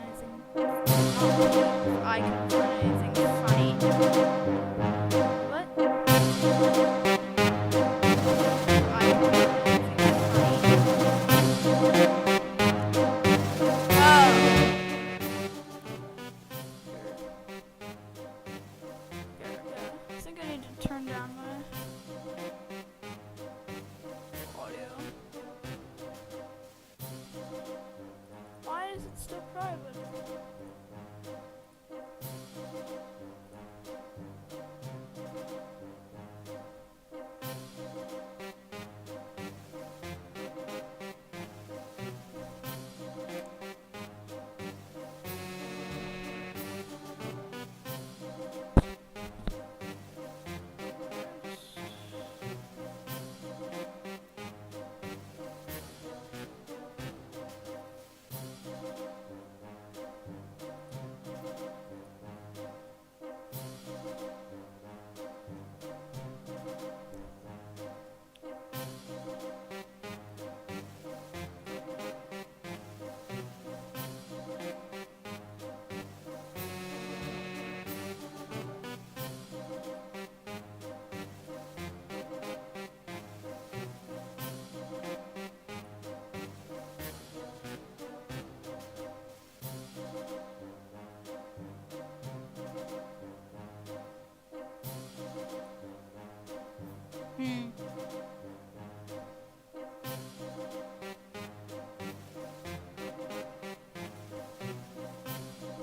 anything. If I can find anything funny. What? I can find anything funny. Oh. I think I need to turn down my audio. Why is it still private?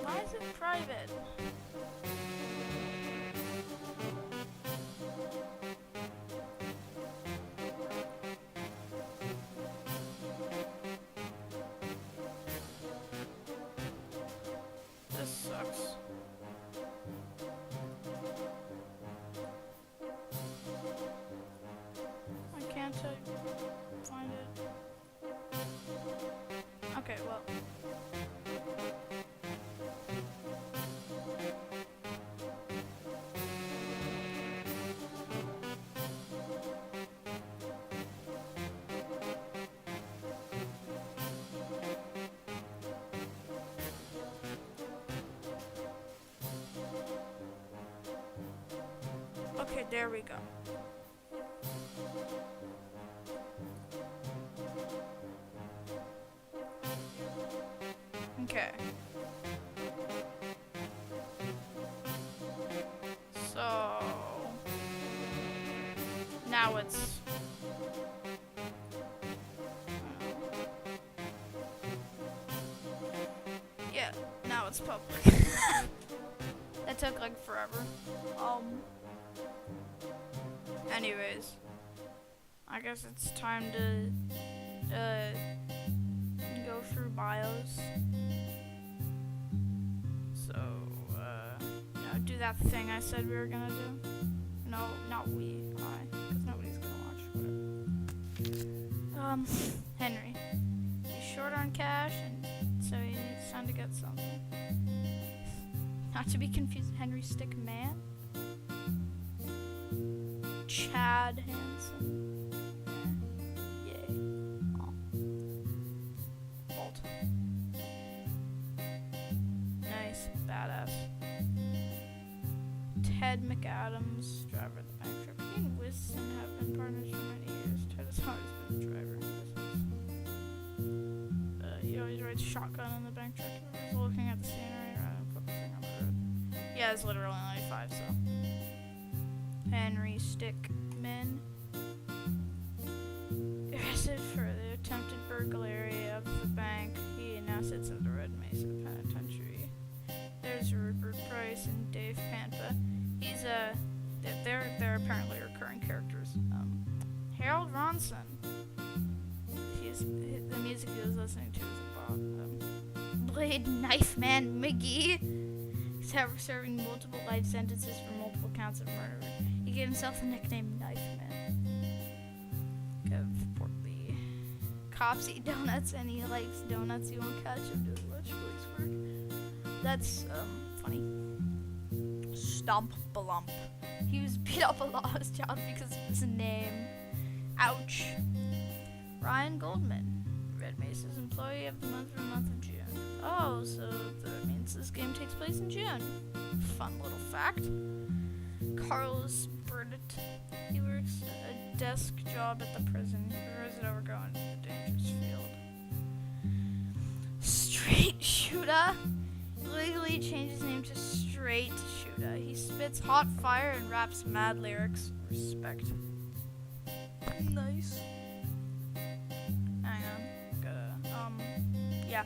Why is it private? This sucks. Why can't I find it? Okay, well. Okay, there we go. Okay. So now it's yeah, now it's public. That took like forever. Anyways, I guess it's time to go through bios. So, do that thing I said we were gonna do. No, not we, because nobody's gonna watch. Henry. He's short on cash, and so he needs time to get something. Not to be confused with Henry Stickman. Chad Hansen. Yay. Oh. Bolt. Nice. Badass. Ted McAdams, driver of the bank truck. He and Winston have been partners for many years. Ted has always been the driver. He always rides shotgun in the bank truck. He's looking at the scenery rather than focusing on the road. Yeah, it's literally only 5, so. Henry Stickmin. Arrested for the attempted burglary of the bank. He now sits in the Red Mesa Penitentiary. There's Rupert Price and Dave Pampa. He's they're apparently recurring characters. Harold Ronson. The music he was listening to is about Blade Knife Man McGee. He's serving multiple life sentences for multiple counts of murder. He gave himself the nickname Knife Man. Kev Portley. Cops eat donuts and he likes donuts. You won't catch him doing much police work. That's funny. Stomp Blump. He was beat up a lot on his job because of his name. Ouch. Ryan Goldman. Red Mesa's Employee of the Month for the month of June. Oh, so that means this game takes place in June. Fun little fact. Carlos Burdett. He works a desk job at the prison. He prefers it over going to the dangerous field. Straight Shooter legally changed his name to Straight Shooter. He spits hot fire and raps mad lyrics. Respect. Nice. Hang on. Yeah.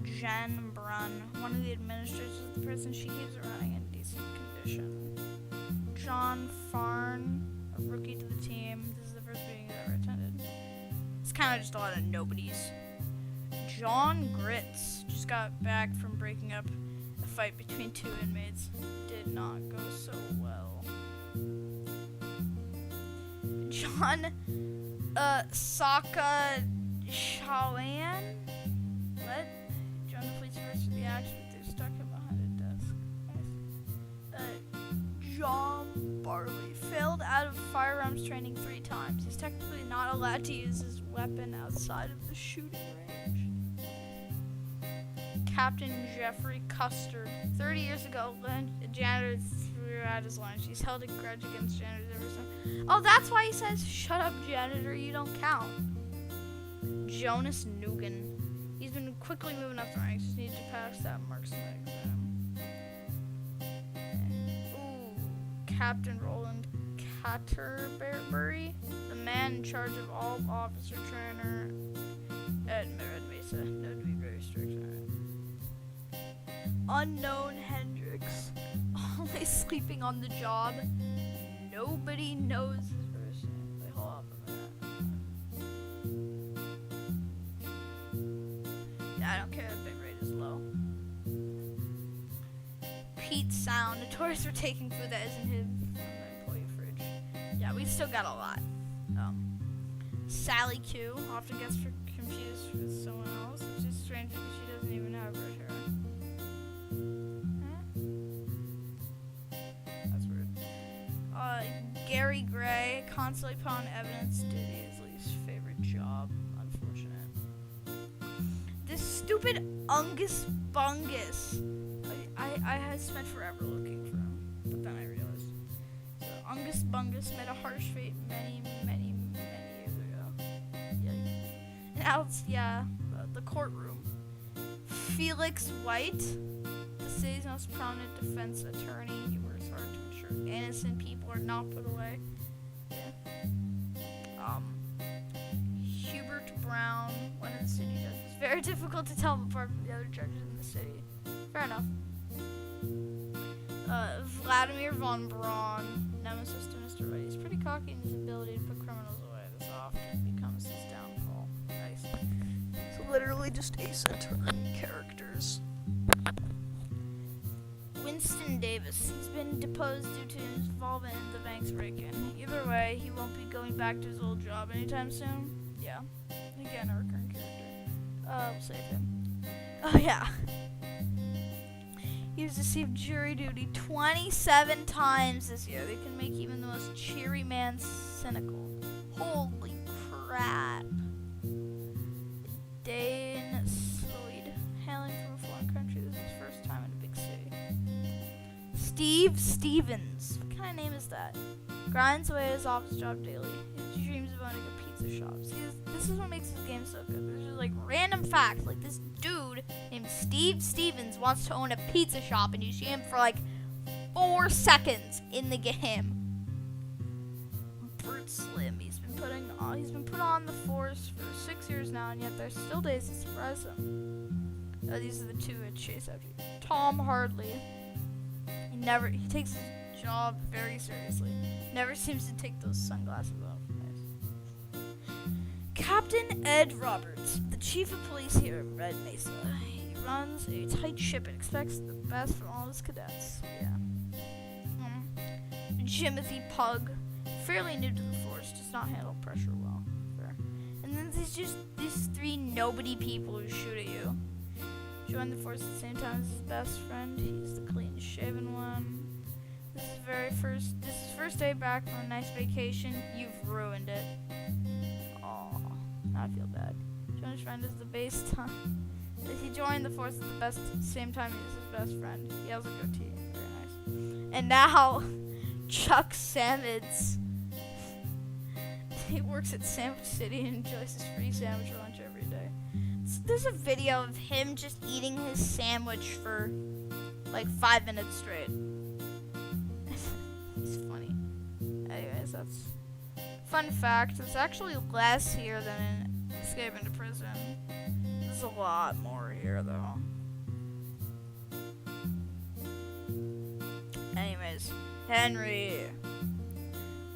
Jen Brunn, one of the administrators of the prison. She keeps it running in decent condition. John Farn, a rookie to the team. This is the first meeting he's ever attended. It's kind of just a lot of nobodies. John Gritz just got back from breaking up a fight between two inmates. Did not go so well. John Saka Shawan. What? John the police first for the action, but they stuck him behind a desk. Nice. John Barley failed out of firearms training 3 times. He's technically not allowed to use his weapon outside of the shooting range. Captain Jeffrey Custard. 30 years ago, a janitor threw out his lunch. He's held a grudge against janitors ever since. Oh, that's why he says, "Shut up, janitor, you don't count." Jonas Nugan. He's been quickly moving up the ranks. Just need to pass that marksman exam. Ooh, Captain Roland Catterbury, the man in charge of all officer trainer at Red Mesa. Known to be very strict. Unknown Hendrix, always sleeping on the job. Nobody knows his first name. Wait, hold up a minute. Yeah, I don't care if bit rate is low. Pete Sound, notorious for taking food that isn't his from the employee fridge. Yeah, we still got a lot. Sally Q often gets confused with someone else, which is strange because she doesn't even have red hair. Gary Gray, constantly put on evidence due to his least favorite job. Unfortunate. This stupid Ungus Bungus. I had spent forever looking for him, but then I realized. So Ungus Bungus met a harsh fate many years ago. And now it's, the courtroom. Felix White, the city's most prominent defense attorney. He works hard to ensure innocent people are not put away. Yeah. Hubert Brown, one of the city judges. Very difficult to tell him apart from the other judges in the city. Fair enough. Vladimir von Braun, nemesis to Mr. White. He's pretty cocky in his ability to put criminals away. This often becomes his downfall. Nice. So literally just Ace Attorney characters. Winston Davis. He's been deposed due to his involvement in the bank's break-in. Either way, he won't be going back to his old job anytime soon. Yeah. Again, a recurring character. We'll save him. Oh, yeah. He has received jury duty 27 times this year. They can make even the most cheery man cynical. Holy crap. Dane Sloyd. Hailing from a foreign country. This is his first time in a big city. Steve Stevens. What kind of name is that? Grinds away at his office job daily. He dreams of owning a pizza shop. See, this is what makes this game so good. There's just like random facts. Like this dude named Steve Stevens wants to own a pizza shop, and you see him for like 4 seconds in the game. Bert Slim. He's been put on the force for 6 years now, and yet there's still days to surprise him. These are the two at Chase after you. Tom Hardley. He takes his job very seriously. Never seems to take those sunglasses off. Nice. Captain Ed Roberts, the chief of police here at Red Mesa. He runs a tight ship and expects the best from all his cadets. Yeah. Jimothy Pug, fairly new to the force, does not handle pressure well. Fair. And then there's just these 3 nobody people who shoot at you. Joined the force at the same time as his best friend. He's the clean-shaven one. This is his first day back from a nice vacation. You've ruined it. Aw, now I feel bad. Joined his friend as the base time. He joined the force at the same time he was his best friend. He has a goatee. Very nice. And now, Chuck Sammons. He works at Sandwich City and enjoys his free sandwich lunch every day. So there's a video of him just eating his sandwich for like 5 minutes straight. It's funny. Anyways, that's fun fact. There's actually less here than in Escaping to Prison. There's a lot more here though. Anyways, Henry.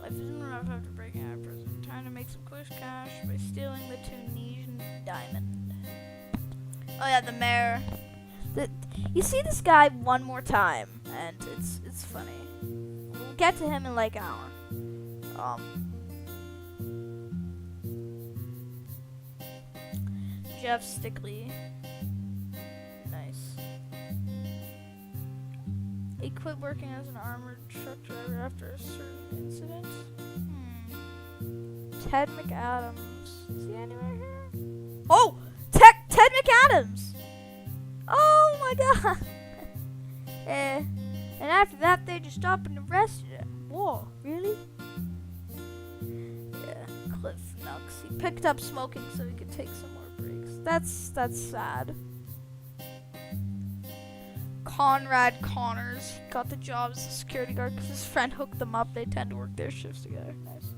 Life isn't rough after breaking out of prison. Trying to make some quick cash by stealing the Tunisian diamond. Oh yeah, the mayor. You see this guy one more time, and it's funny. We'll get to him in like an hour. Jeff Stickley. Nice. He quit working as an armored truck driver after a certain incident. Ted McAdams. Is he anywhere here? Oh! Ted McAdams! Oh my god! And after that, they just stopped and arrested him. Whoa, really? Yeah, Cliff Nux. He picked up smoking so he could take some more breaks. That's sad. Conrad Connors. He got the job as a security guard because his friend hooked them up. They tend to work their shifts together. Nice.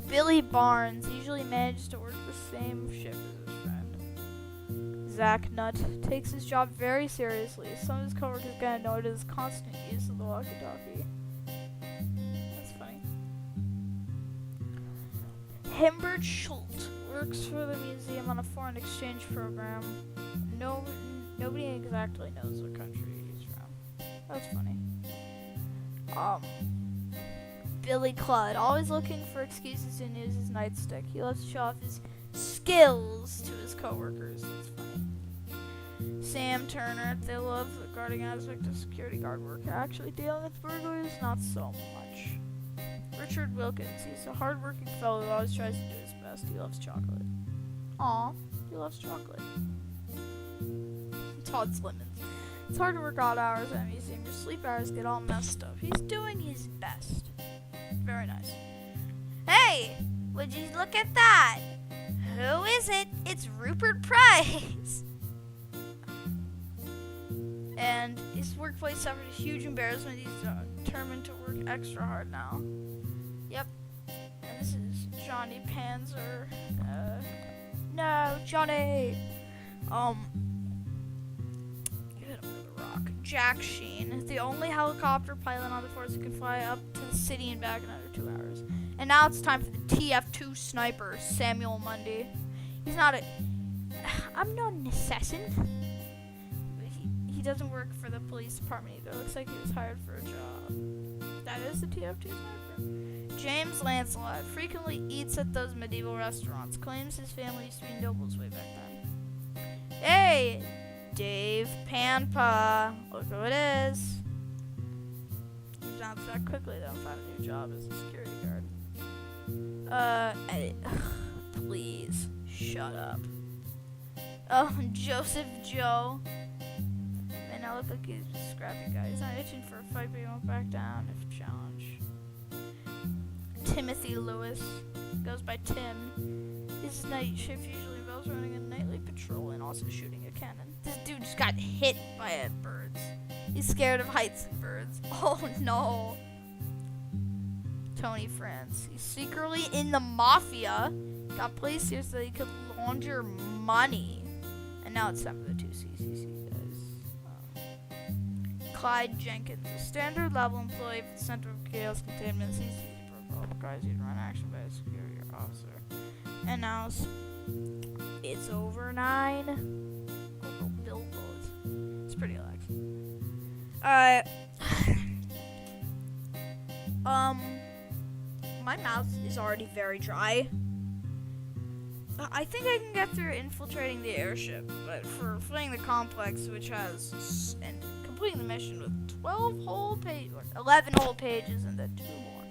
Billy Barnes usually manages to work the same shift as his friend. Zach Nutt takes his job very seriously. Some of his coworkers get annoyed at his constant use of the walkie-talkie. That's funny. Himbert Schultz works for the museum on a foreign exchange program. Nobody exactly knows what country he's from. That's funny. Billy Cludd, always looking for excuses to use his nightstick. He loves to show off his skills to his coworkers. It's funny. Sam Turner, they love the guarding aspect of security guard work. Actually, dealing with burglars, not so much. Richard Wilkins, he's a hard-working fellow who always tries to do his best. He loves chocolate. Aw, he loves chocolate. Todd Slimmons. It's hard to work odd hours at a museum. Your sleep hours get all messed up. He's doing his best. Very nice. Hey, would you look at that? Who is it? It's Rupert Price. And his workplace suffered a huge embarrassment. He's determined to work extra hard now. Yep. And this is Johnny Panzer. No, Johnny. Jack Sheen, the only helicopter pilot on the force who can fly up to the city and back in under 2 hours. And now it's time for the TF2 sniper, Samuel Mundy. I'm not an assassin. He doesn't work for the police department either. Looks like he was hired for a job. That is the TF2 sniper. James Lancelot frequently eats at those medieval restaurants. Claims his family used to be nobles way back then. Hey! Dave Panpa. Look who it is. He bounced back quickly though and found a new job as a security guard. Please, shut up. Oh, Joseph Joe. Man, I look like he's a scrappy guy. He's not itching for a fight, but he won't back down if challenged. Timothy Lewis. Goes by Tim. His night shift usually involves running a nightly patrol and also shooting a cannon. This dude just got hit by birds. He's scared of heights and birds. Oh no. Tony France. He's secretly in the mafia. Got placed here so he could launder money. And now it's time for the 2 CCC guys. Clyde Jenkins. A standard level employee for the Center of Chaos Containment CCC protocol. Requires you to run action by a security officer. And now it's over 9. It's pretty relaxing. My mouth is already very dry. I think I can get through infiltrating the airship, but for fleeing the complex, which has and completing the mission with 11 whole pages, and then 2 more.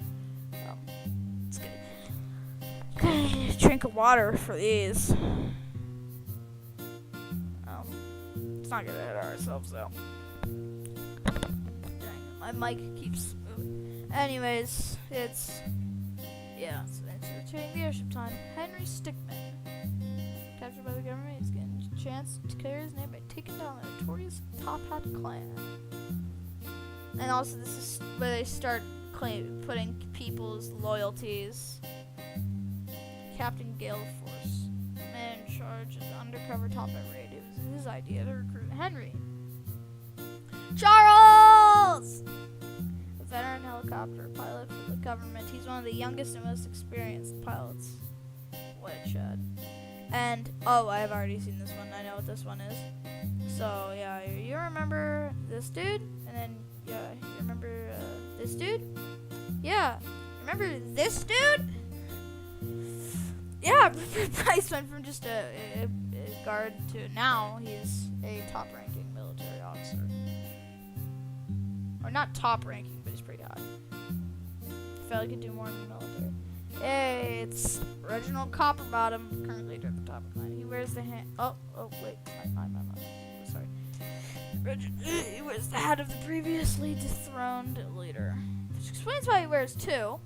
It's good. Okay, drink of water for these. Let's not get ahead of ourselves, though. Dang, my mic keeps moving. Anyways, it's returning the airship time. Henry Stickman, captured by the government, he's getting a chance to clear his name by taking down the notorious Top Hat clan. And also, this is where they start putting people's loyalties. Captain Gale Force, man in charge of the undercover Top Hat raid. It was his idea to recruit Henry. Charles! A veteran helicopter pilot for the government. He's one of the youngest and most experienced pilots. Woodshed. And, I've already seen this one. I know what this one is. So, yeah, you remember this dude? And then, yeah, you remember this dude? Yeah. Remember this dude? Yeah, Bryce went from just a guard to now he's a top-ranking military officer. Or not top-ranking, but he's pretty high. I felt like he'd do more in the military. Hey, it's Reginald Copperbottom, currently at the top of the line. He wears the hand. Oh, wait. My. Sorry. He wears the hat of the previously dethroned leader. Which explains why he wears two.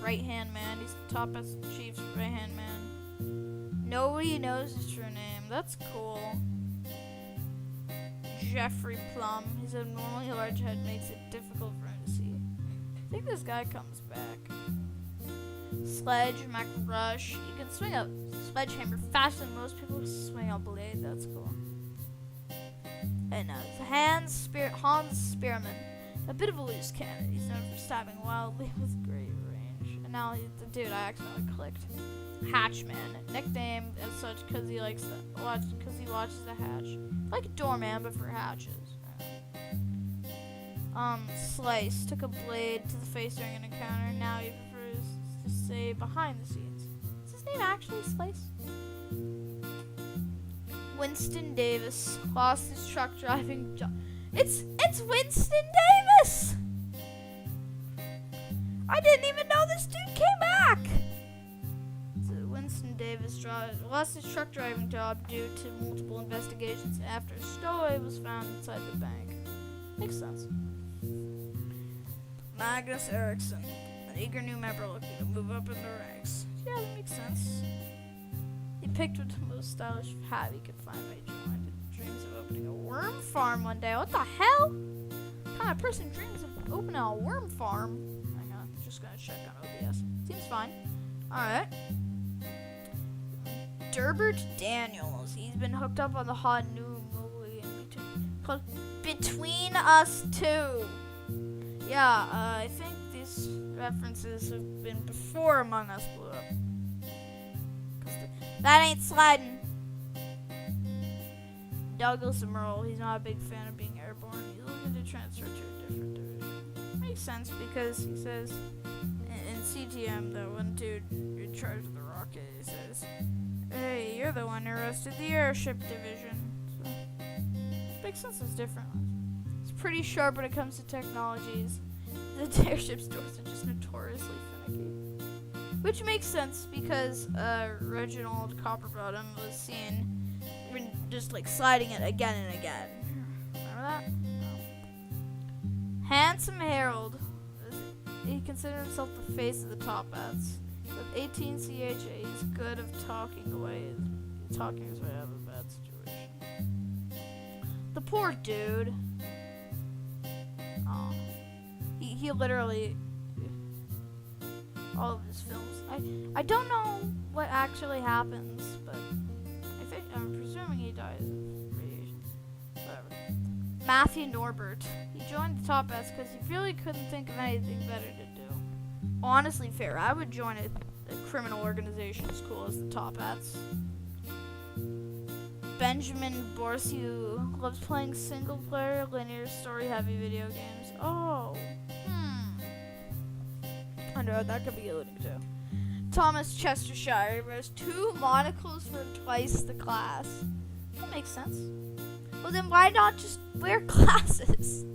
Right-hand man. He's the top chief's right-hand man. Nobody knows his true name. That's cool. Jeffrey Plum. His abnormally large head makes it difficult for him to see. I think this guy comes back. Sledge, MacRush. You can swing a sledgehammer faster than most people swing a blade. That's cool. And it's Hans Spearman. A bit of a loose cannon. He's known for stabbing wildly with great range. And now, dude, I accidentally clicked. Hatchman, nicknamed as such because he likes because he watches the hatch. Like a doorman, but for hatches. Slice took a blade to the face during an encounter. Now he prefers to say behind the scenes. Is his name actually Slice? Winston Davis lost his truck driving job. It's Winston Davis! I didn't even know this dude came back! So Winston Davis lost his truck driving job due to multiple investigations after a stowaway was found inside the bank. Makes sense. Magnus Eriksson, an eager new member looking to move up in the ranks. Yeah, that makes sense. He picked with the most stylish hat he could find when he joined. Dreams of opening a worm farm one day. What the hell? What kind of person dreams of opening a worm farm? Hang on, I'm just gonna check on OBS. Seems fine. Alright. Durbert Daniels. He's been hooked up on the hot new movie called Between Us Two. Yeah, I think these references have been before Among Us blew up. That ain't sliding. Douglas Emerald, he's not a big fan of being airborne. He's looking to transfer to a different division. Makes sense because he says in CTM, the one dude in charge of the rocket, he says, hey, you're the one who arrested the airship division. So, makes sense as different ones. It's pretty sharp when it comes to technologies. The airship stores are just notoriously finicky. Which makes sense because Reginald Copperbottom was seen just like sliding it again and again. Remember that? No. Handsome Harold. He considered himself the face of the Top Hats. With 18 CHA, he's good of talking his way out of a bad situation. The poor dude. Oh. He literally, all of his films. I don't know what actually happens, but I'm presuming he dies of radiation. Whatever. Matthew Norbert. He joined the Top Hats because he really couldn't think of anything better to do. Honestly, fair. I would join a criminal organization as cool as the Top Hats. Benjamin Borsi, who loves playing single-player, linear, story-heavy video games. Oh. I know, that could be eluding too. Thomas Chestershire wears 2 monocles for twice the class. That makes sense. Well, then why not just wear glasses?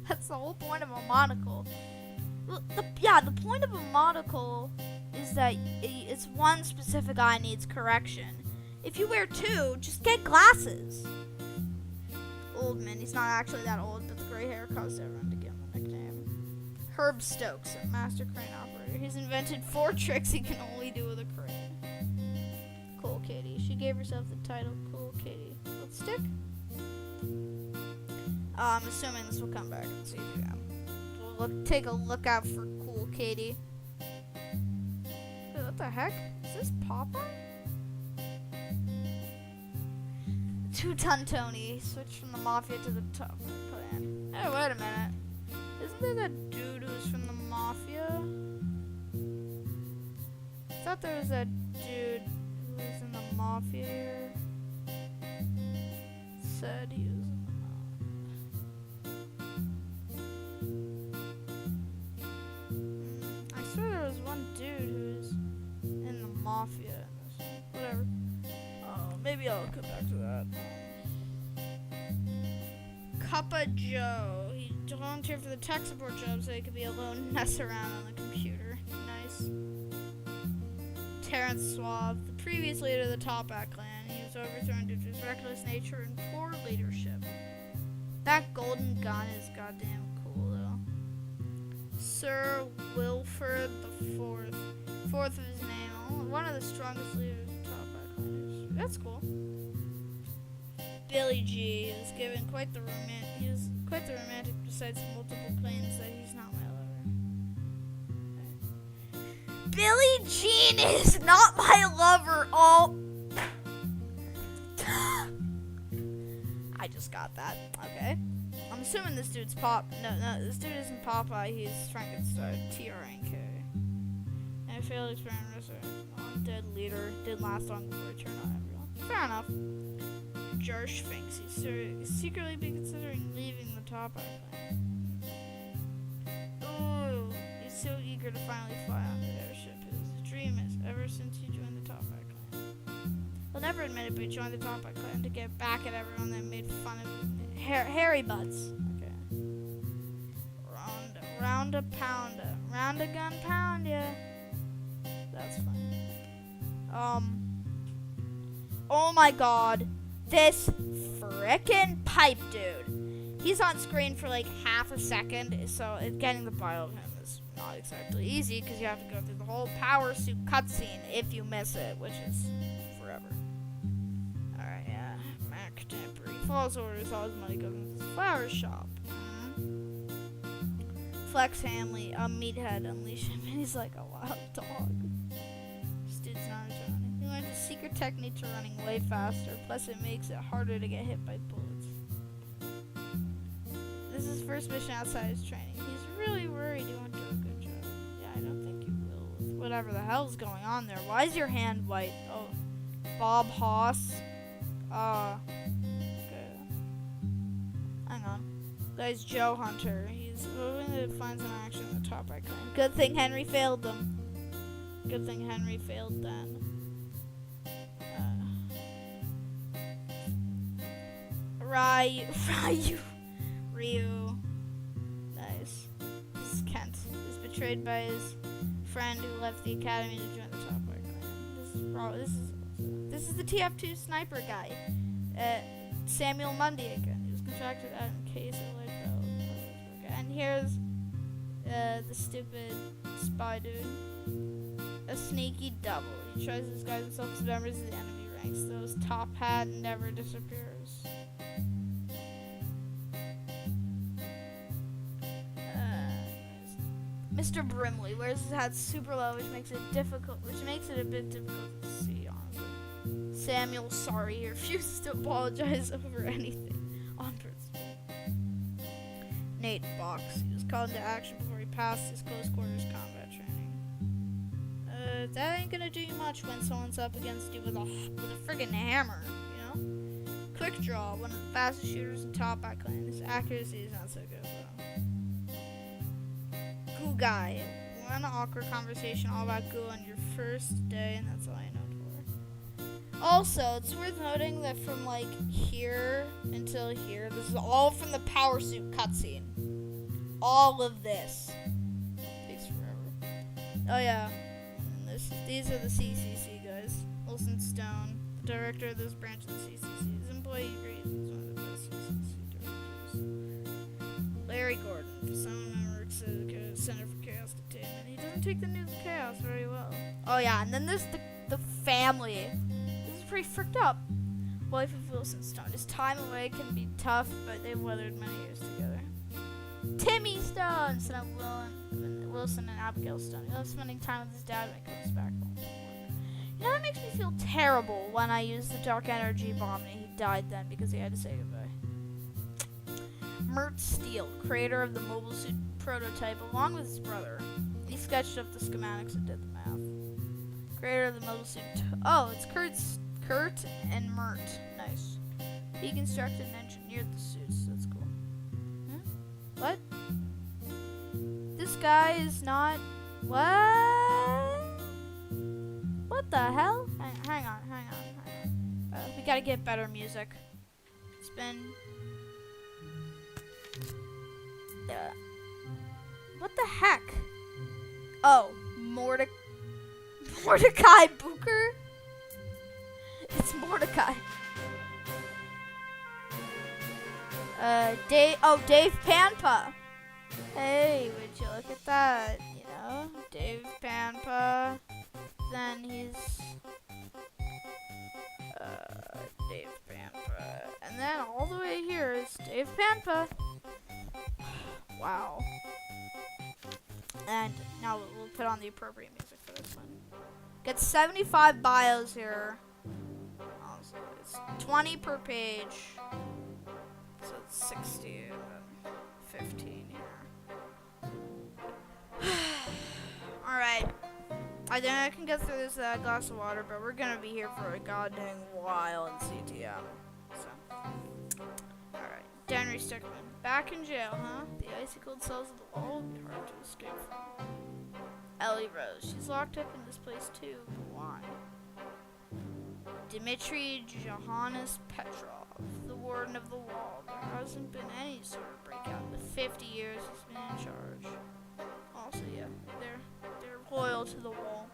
That's the whole point of a monocle. Well, the point of a monocle is that it's one specific eye needs correction. If you wear 2, just get glasses. Oldman, he's not actually that old, but the gray hair caused everyone to give him the nickname. Herb Stokes, a master crane operator. He's invented 4 tricks he can only do with a crane. Cool Kitty. She gave herself the title Cool Kitty. Let's stick. I'm assuming this will come back and see if you can. We'll take a look out for Cool Kitty. Wait, what the heck? Is this Popeye? 2-Ton Tony switched from the Mafia to the Top Clan. Hey, wait a minute. Isn't there that dude who's from the Mafia? I thought there was that dude who was in the Mafia here. Said he was in the Mafia. I swear there was one dude who was in the Mafia. Whatever. Maybe I'll come back to that. Cuppa Joe. He volunteered for the tech support job so he could be alone and mess around on the computer. Nice. Terrence Suave, the previous leader of the Top Hat clan. He was overthrown due to his reckless nature and poor leadership. That golden gun is goddamn cool, though. Sir Wilford the fourth of his name. One of the strongest leaders of Top Hat clan. That's cool. Billy G is given quite the romantic besides multiple claims that he's not my lover. Billie Jean is not my lover. Oh. I just got that. Okay. I'm assuming this dude's No, this dude isn't Popeye. He's Frankenstein. TRNK. And I failed experiment on dead leader. Did last long before it turned on everyone. Fair enough. Jarsh thinks he's secretly been considering leaving the Top Hat clan. Ooh, he's so eager to finally fly on the airship. His dream is ever since he joined the Top Hat clan. He'll never admit it, but he joined the Top Hat clan to get back at everyone that made fun of his hairy butts. Okay. Round a gun pound, yeah. That's fine. Oh my god. This frickin' pipe dude. He's on screen for like half a second, so getting the bio of him is not exactly easy because you have to go through the whole power suit cutscene if you miss it, which is forever. Alright, yeah. Mac Temper. He follows orders, all his money goes into his flower shop. Flex Hamley, a meathead, unleash him, and he's like a wild dog. This dude's not returning. He learned a secret technique to running way faster, plus it makes it harder to get hit by bullets. This is his first mission outside his training. He's really worried he won't do a good job. Yeah, I don't think you will with whatever the hell's going on there. Why is your hand white? Oh, Bob Hoss. Okay. Hang on. Guy's Joe Hunter. He's hoping to find some action in the Top Hat clan. Good thing Henry failed them. Good thing Henry failed then. Ryu. Nice. This is Kent. He's betrayed by his friend who left the academy to join the Top Hat clan. This is the TF2 sniper guy. Samuel Mundy again. He was contracted out in case of like and here's the stupid spy dude. A sneaky double. He tries to disguise himself as members of the enemy ranks. Those Top Hat never disappears. Mr. Brimley wears his hat super low, which makes it a bit difficult to see, honestly. Samuel, sorry, he refuses to apologize over anything on principle. Nate Box, he was called into action before he passed his close quarters combat training. That ain't gonna do you much when someone's up against you with a friggin' hammer, you know? Quick Draw, one of the fastest shooters in Top Hat clan. His accuracy is not so good, though. Goo Guy, one awkward conversation all about goo on your first day, and that's all I know for. Also, it's worth noting that from like here until here, this is all from the power suit cutscene. All of this takes forever. Oh yeah, these are the CCC guys. Wilson Stone, the director of this branch of the CCC. His employee agrees he's one of the best CCC directors. Larry Gordon, sound member at the Center for Chaos Containment. He doesn't take the news of chaos very well. Oh yeah, and then there's the family. This is pretty fricked up. Wife of Wilson Stone. His time away can be tough, but they've weathered many years together. Timmy Stone, son of Wilson and Abigail Stone. He loves spending time with his dad when he comes back home. You know, that makes me feel terrible when I use the dark energy bomb and he died then because he had to say goodbye. Mert Steele, creator of the mobile suit prototype, along with his brother. He sketched up the schematics and did the math. Creator of the mobile suit. Oh, it's Kurt and Mert. Nice. He constructed and engineered the suits. That's cool. What? This guy is not... What? What the hell? Hang on. We gotta get better music. It's been... What the heck? Oh, Mordecai Booker? It's Mordecai. Dave Panpa. Hey, would you look at that? You know, Dave Panpa. Then he's Dave Panpa. And then all the way here is Dave Panpa. Wow. And now we'll put on the appropriate music for this one. Get 75 bios here. Also, it's 20 per page. So it's 60 and 15 here. Alright. I think I can get through this glass of water, but we're gonna be here for a goddamn while in CTM. So. Alright. Henry Stickman. Back in jail, huh? The icy cold cells of the wall will be hard to escape from. Ellie Rose. She's locked up in this place too, but why? Dmitry Johannes Petrov, the warden of the wall. There hasn't been any sort of breakout in the 50 years he's been in charge. Also, yeah, they're loyal to the wall.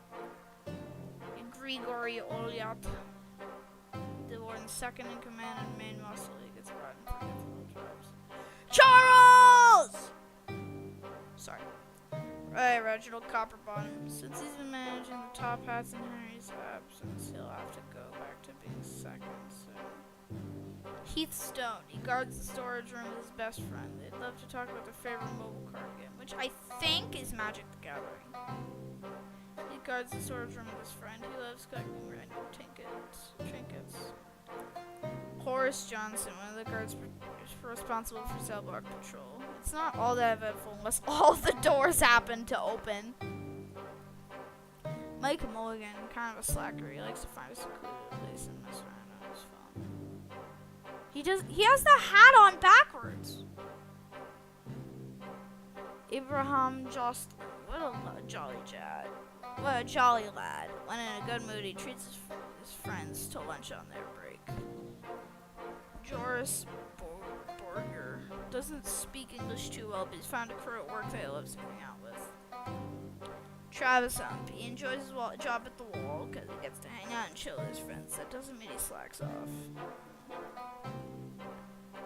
And Grigory Olyat, the warden's second in command and main muscle, he gets brought in for little tribes. Charles! Sorry. Right, Reginald Copperbottom. Since he's been managing the top hats in Henry's absence, he'll have to go back to being second soon. Heath Stone. He guards the storage room with his best friend. They'd love to talk about their favorite mobile card game, which I think is Magic the Gathering. He guards the storage room with his friend. He loves collecting random trinkets. Horace Johnson, one of the guards responsible for cell block patrol. It's not all that eventful unless all the doors happen to open. Mike Mulligan, kind of a slacker. He likes to find a secluded place and mess around on his phone. He has the hat on backwards. Abraham Jocelyn, what a jolly lad. What a jolly lad. When in a good mood, he treats his friends to lunch on their break. Joris Borger doesn't speak English too well, but he's found a crew at work that he loves hanging out with. Travis Ump, he enjoys his job at the wall because he gets to hang out and chill with his friends. That doesn't mean he slacks off.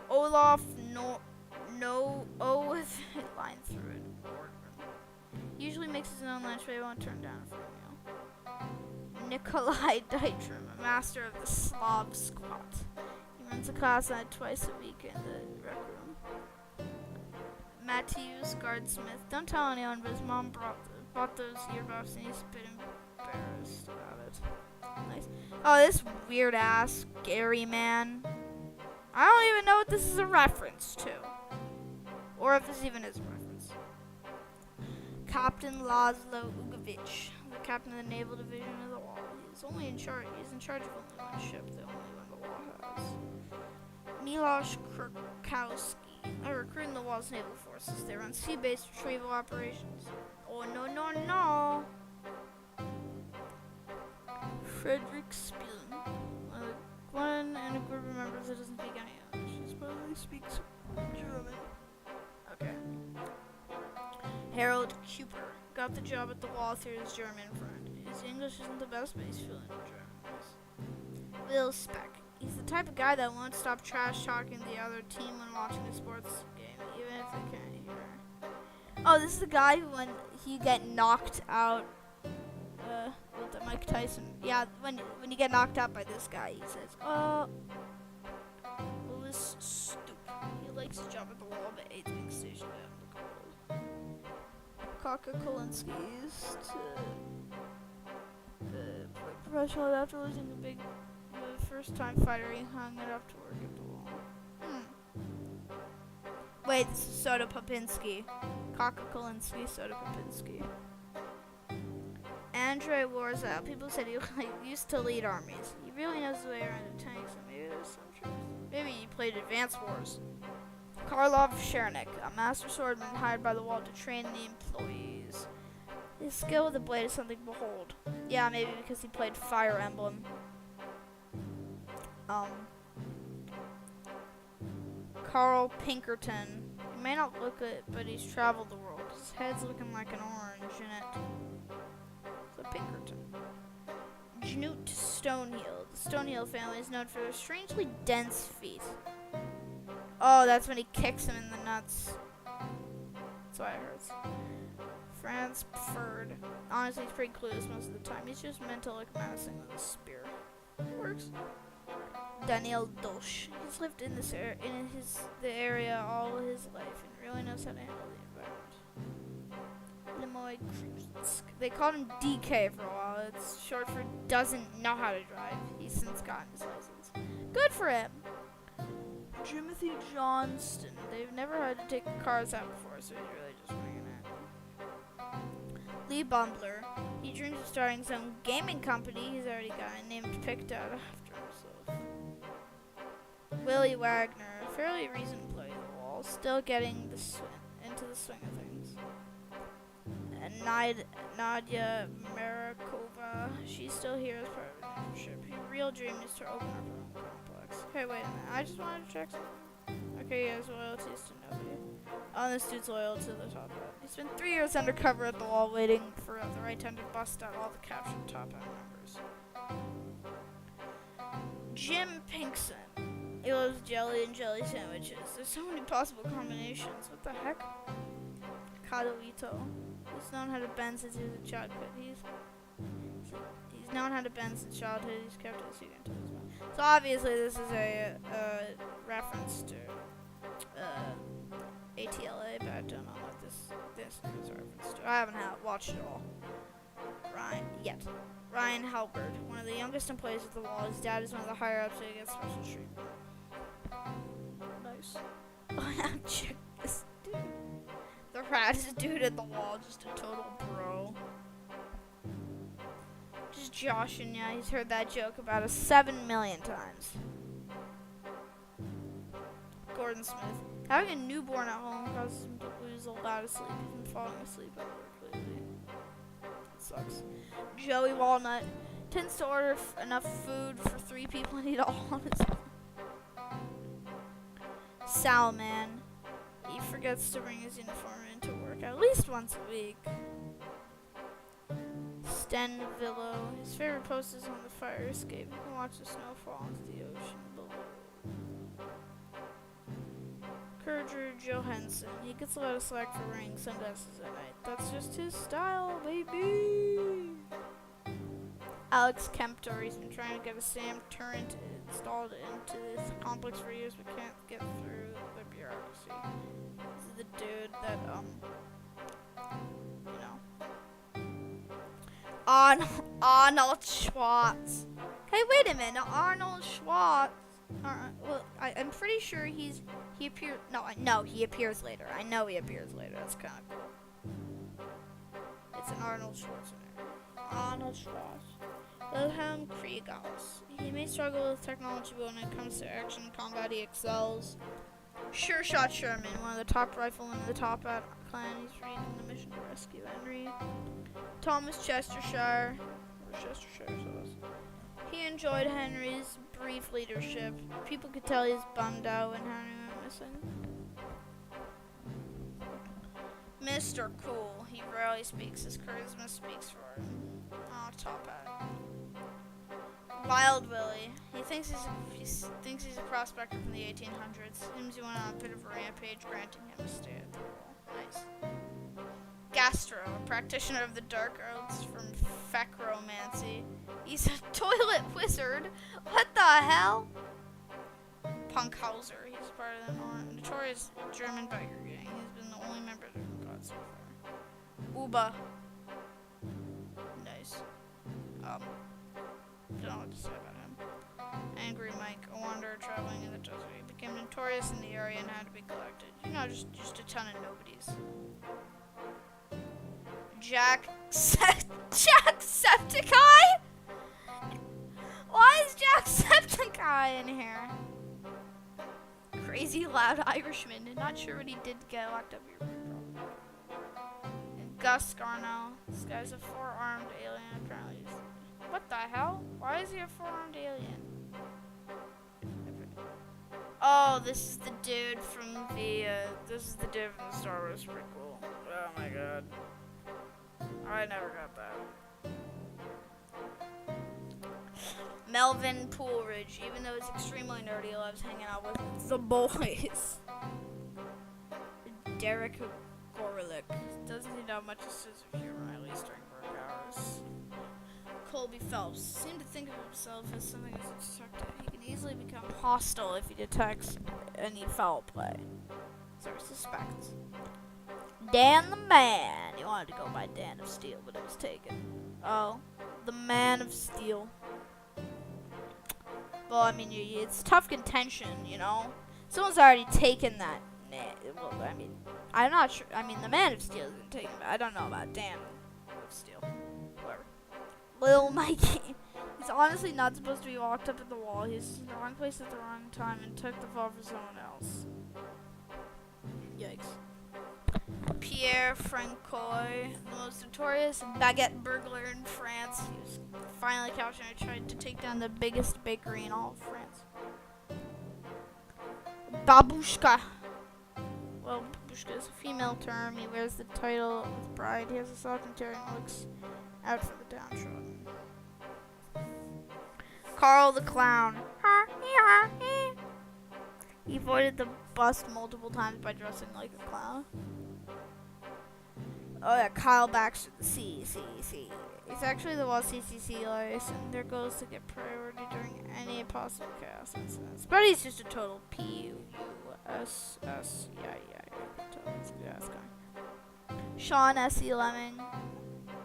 Olaf with a line through it. Boardroom. Usually makes his own lunch, but he won't turn down a free meal. Nikolai Deitram, a master of the Slav squat. He runs a class on it twice a week in the rec room. Matthews Guardsmith. Don't tell anyone, but his mom bought those earbuds and he's a bit embarrassed about it. Nice. Oh, this weird ass Gary man. I don't even know what this is a reference to. Or if this even is a reference. Captain Laszlo Ugovich, the captain of the naval division of the wall. He's in charge of only one ship, the only one the wall has. Miloš Krkowski, a recruit in the wall's naval forces. They run sea-based retrieval operations. Oh, no. Frederick Spielen, one and a group of members that doesn't speak any English. He supposedly speaks German. Okay. Harold Cooper got the job at the wall through his German friend. His English isn't the best, but he's fluent in German. Will Speck. He's the type of guy that won't stop trash talking the other team when watching a sports game, even if they can't hear. Oh, this is the guy who, when he get knocked out, with the Mike Tyson. Yeah, when you get knocked out by this guy, he says, Lewis Stoop. He likes to jump at the wall, but hates being stationed out in the cold. Coca-Colinski's to professional after losing the first-time fighter. He hung it up to work at the wall. Wait, this is Soda Popinski. Coca-Colinski, Soda Popinski. Andrei Warzow. People said he used to lead armies. He really knows the way around the tanks, and maybe there's some truth. Maybe he played Advanced Wars. Karlov Chernik, a master swordsman hired by the wall to train the employees. His skill with the blade is something to behold. Yeah, maybe because he played Fire Emblem. Carl Pinkerton. He may not look it, but he's traveled the world. His head's looking like an orange in it. It's a Pinkerton. Knut Stonehill. The Stonehill family is known for their strangely dense feet. Oh, that's when he kicks him in the nuts. That's why it hurts. Franz Pferd. Honestly, he's pretty clueless most of the time. He's just mental like menacing with a spear. It works. Daniel Dolch. He's lived in the area all his life and really knows how to handle the environment. Lemoy Krutsk. They called him DK for a while. It's short for doesn't know how to drive. He's since gotten his license. Good for him. Timothy Johnston. They've never had to take the cars out before, so he's really just winging it. Lee Bumbler. He dreams of starting some gaming company. He's already got a name picked out after himself. Willie Wagner. A fairly recent employee of the wall. Still getting into the swing of things. And Nadia Marakova. She's still here as part of the internship. Her real dream is to open up her own complex. Hey, wait a minute. I just wanted to check something. Okay, he has loyalties to nobody. Oh, this dude's loyal to the top hat. He spent 3 years undercover at the wall waiting for the right time to bust out all the captured top hat members. Jim Pinkson. He loves jelly and jelly sandwiches. There's so many possible combinations. What the heck? Kadoito. He's known how to bend since he was a childhood. He's known how to bend since childhood. He's kept his secret until his mouth. So obviously this is a reference to ATLA, but I don't know what this is a reference to. I haven't watched it all. Ryan Halbert, one of the youngest employees at the wall. His dad is one of the higher ups, so he gets special treatment. Nice. Check this dude. The raddest dude at the wall, just a total bro. Just joshing, yeah, he's heard that joke about us 7 million times. Gordon Smith. Having a newborn at home causes him to lose a lot of sleep. He's been falling asleep at work lately. It sucks. Joey Walnut tends to order enough food for 3 people and eat all on his own. Salman. He forgets to bring his uniform into work at least once a week. Sten Villo. His favorite post is on the fire escape. You can watch the snow fall into the ocean below. Kurger Johansson. He gets a lot of slack for wearing sunglasses at night. That's just his style, baby. Alex Kemptor. He's been trying to get a SAM turret installed into this complex for years, but can't get through the bureaucracy. This is the dude that, Arnold Schwartz. Hey, wait a minute, Arnold Schwartz. Well, I'm pretty sure he appears. No, he appears later. I know he appears later. That's kind of cool. It's an Arnold Schwarzenegger. Arnold Schwartz. Wilhelm Krieghaus. He may struggle with technology, but when it comes to action and combat, he excels. Sure Shot Sherman, one of the top riflemen in the Top Hat clan. He's reading the mission to rescue Henry. Thomas Chestershire. Or Chestershire, so he enjoyed Henry's brief leadership. People could tell he's bummed out when Henry went missing. Mr. Cool. He rarely speaks. His charisma speaks for him. Oh, Top Hat. Wild Willie. He thinks he's a prospector from the 1800s. Seems he went on a bit of a rampage, granting him a stay at the wall. Nice. Gastro, a practitioner of the dark arts from Facromancy. He's a toilet wizard. What the hell? Punkhauser. He's part of the notorious German biker gang. He's been the only member of the god so far. Uba. Nice. Don't know what to say about him. Angry Mike, a wanderer traveling in the desert. He became notorious in the area and had to be collected. You know, just a ton of nobodies. Jacksepticeye? Why is Jacksepticeye in here? Crazy loud Irishman. Not sure what he did to get locked up here. And Gus Garnell. This guy's a four-armed alien apparently. What the hell? Why is he a four-armed alien? Oh, this is the dude from the Star Wars prequel. Oh my god. I never got that. Melvin Poolridge, even though he's extremely nerdy, loves hanging out with the boys. Derek Gorelick doesn't seem to have much sense of humor, at least during work hours. Colby Phelps seemed to think of himself as something as a detective. He can easily become hostile if he detects any foul play. So suspects. Dan the Man. He wanted to go by Dan of Steel, but it was taken. Oh, the Man of Steel. Well, I mean, it's tough contention, you know? Someone's already taken that. Well, I mean, I'm not sure. I mean, the Man of Steel isn't taken, but I don't know about Dan of Steel. Whatever. Lil Mikey. He's honestly not supposed to be locked up at the wall. He's in the wrong place at the wrong time and took the fall for someone else. Yikes. Pierre Francois, the most notorious baguette burglar in France. He was finally captured and tried to take down the biggest bakery in all of France. Babushka. Well, babushka is a female term. He wears the title of bride. He has a soft interior and looks out for the downtrodden. Carl the Clown. He avoided the bus multiple times by dressing like a clown. Oh yeah, Kyle Baxter, the CCC. He's actually the wall CCC license. Their goal is to get priority during any possible chaos incidents. But he's just a total PUSS. Yeah, you can tell he's a good ass guy. Sean S.E. Lemming.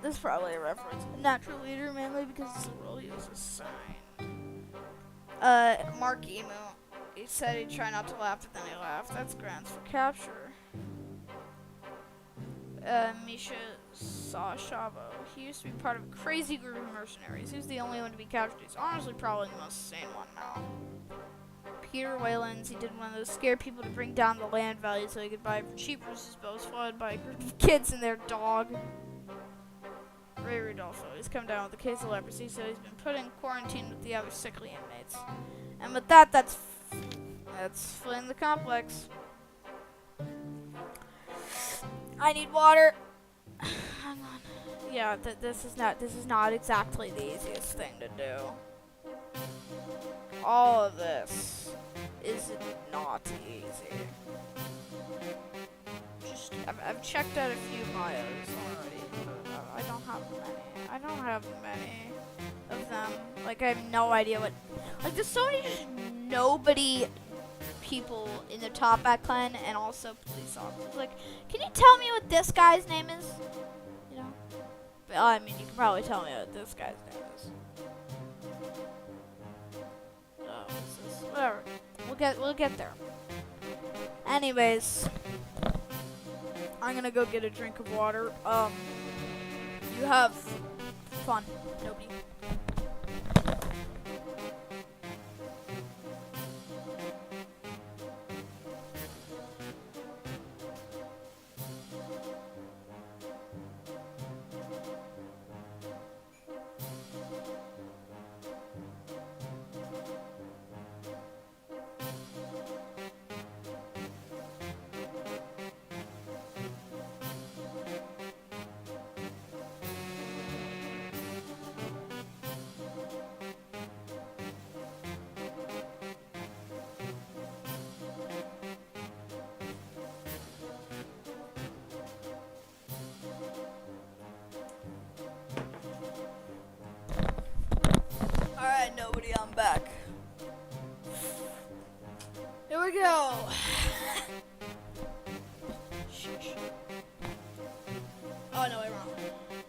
This is probably a reference. Natural leader, mainly because it's the role he was assigned. Mark Emu. He said he'd try not to laugh, but then he laughed. That's grounds for capture. Misha Sashavo. He used to be part of a crazy group of mercenaries. He was the only one to be captured. He's honestly probably the most sane one now. Peter Whalens. He did one of those scare people to bring down the land value so he could buy cheap Bruce's boats, followed by a group of kids and their dog. Ray Rudolpho. He's come down with a case of leprosy, so he's been put in quarantine with the other sickly inmates. And with that, that's Flynn the Complex. I need water. Hang on. Yeah, this is not exactly the easiest thing to do. All of this is not easy. I've checked out a few bios already. I don't have many of them. Like, I have no idea what. Like, there's so many just nobody people in the top at Clan and also police officers. Like, can you tell me what this guy's name is? You know? But, I mean, you can probably tell me what this guy's name is. What's this? Whatever. We'll get there. Anyways, I'm gonna go get a drink of water. You have fun. Nobody. everybody, I'm back. Here we go. Shush. Oh no, wait, wrong.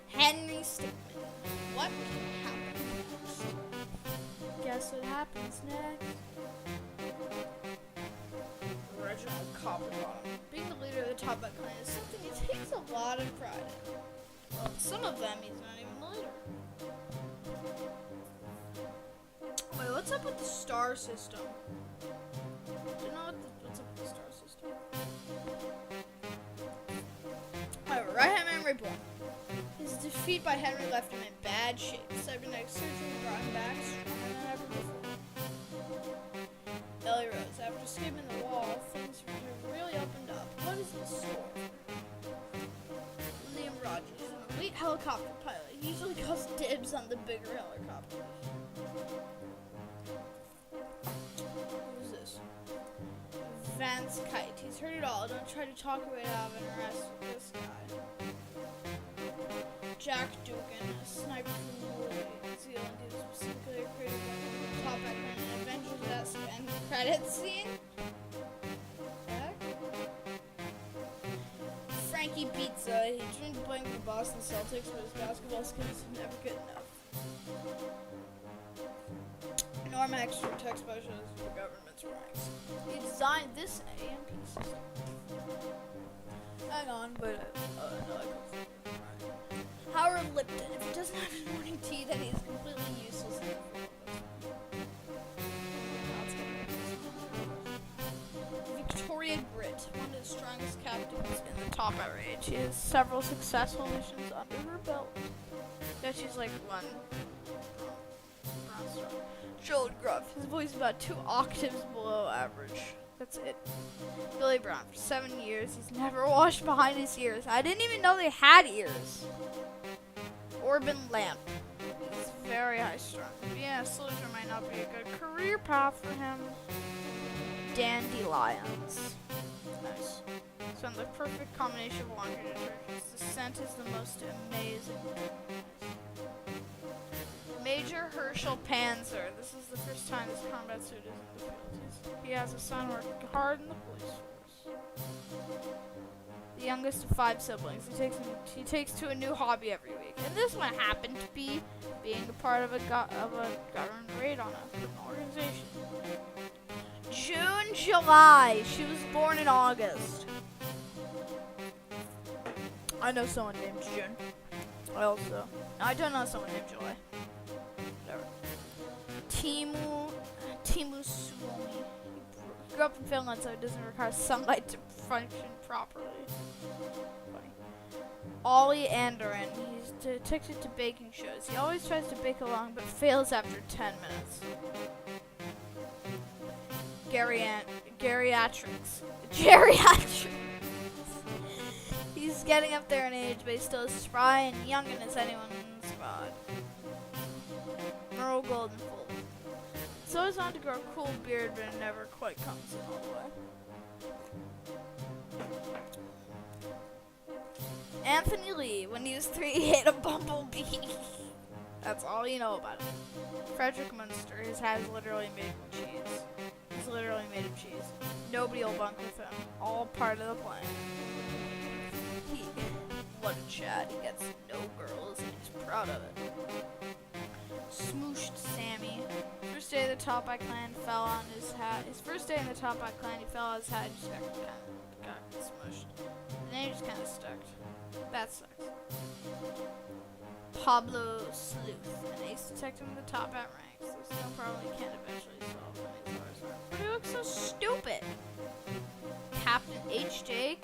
Henry Stickman. What happened next? Guess what happens next? Reginald Copperbottom. Being the leader of the Top Hat clan is something he takes a lot of pride in. Well, some of them he's not even the leader. Wait, what's up with the star system? Do you know what's up with the star system? Alright, right-hand man reborn. His defeat by Henry left him in bad shape. Cybernetic surgery brought him back stronger than ever before. Ellie Rose. After escaping the wall, things have really opened up. What is in store? Liam Rogers, an elite helicopter pilot. He usually goes dibs on the bigger helicopters. Who's this? Vance Kite. He's heard it all. Don't try to talk your way out of an arrest with this guy. Jack Dugan, a sniper from New Zealand, who's specifically created by the Top Hat clan and Avengers end credit scene. Heck? Frankie Pizza. He dreamed of playing for the Boston Celtics, but his basketball skills are never good enough. Norm Extra, tech specialist for government's ranks. He designed this AMP system. Hang on, but no, I can't. Howard Lipton. If he doesn't have his morning tea, then he's completely useless. Victoria Grit, one of the strongest captains in the Top Hat range. She has several successful missions under her belt. Yeah, she's like one. Bronze star. Joel Gruff. His voice is about 2 octaves below average. That's it. Billy Brown. For 7 years, he's never washed behind his ears. I didn't even know they had ears. Orban Lamp. He's very high strung. Yeah, soldier might not be a good career path for him. Dandelions. Nice. So the perfect combination of laundry detergents. The scent is the most amazing. Major Herschel Panzer. This is the first time this combat suit is in the field. He has a son working hard in the police force. The youngest of 5 siblings. He takes to a new hobby every week. And this one happened to be being a part of a government raid on a criminal organization. June, July. She was born in August. I know someone named June. No, I don't know someone named July. Whatever. Timu Suomi. He grew up in Finland, so it doesn't require sunlight to function properly. Funny. Ollie Anderin. He's addicted to baking shows. He always tries to bake along, but fails after 10 minutes. Geriatrics. He's getting up there in age, but he's still as spry and young as anyone in the squad. Merle Goldenfold. He's always wanted to grow a cool beard, but it never quite comes in all the way. Anthony Lee. When he was 3, he ate a bumblebee. That's all you know about him. Frederick Munster. His hat is literally made of cheese. He's literally made of cheese. Nobody will bunk with him. All part of the plan. What a Chad. He gets no girls and he's proud of it. Smooshed Sammy. First day of the Top Hat clan fell on his hat. His first day in the Top Hat clan, he fell on his hat and just got smushed. And then he just kind of stuck. That sucks. Pablo Sleuth. An ace detective in the Top Hat ranks. This no problem he can't eventually solve when he's ours. But he looks so stupid. Captain H.J.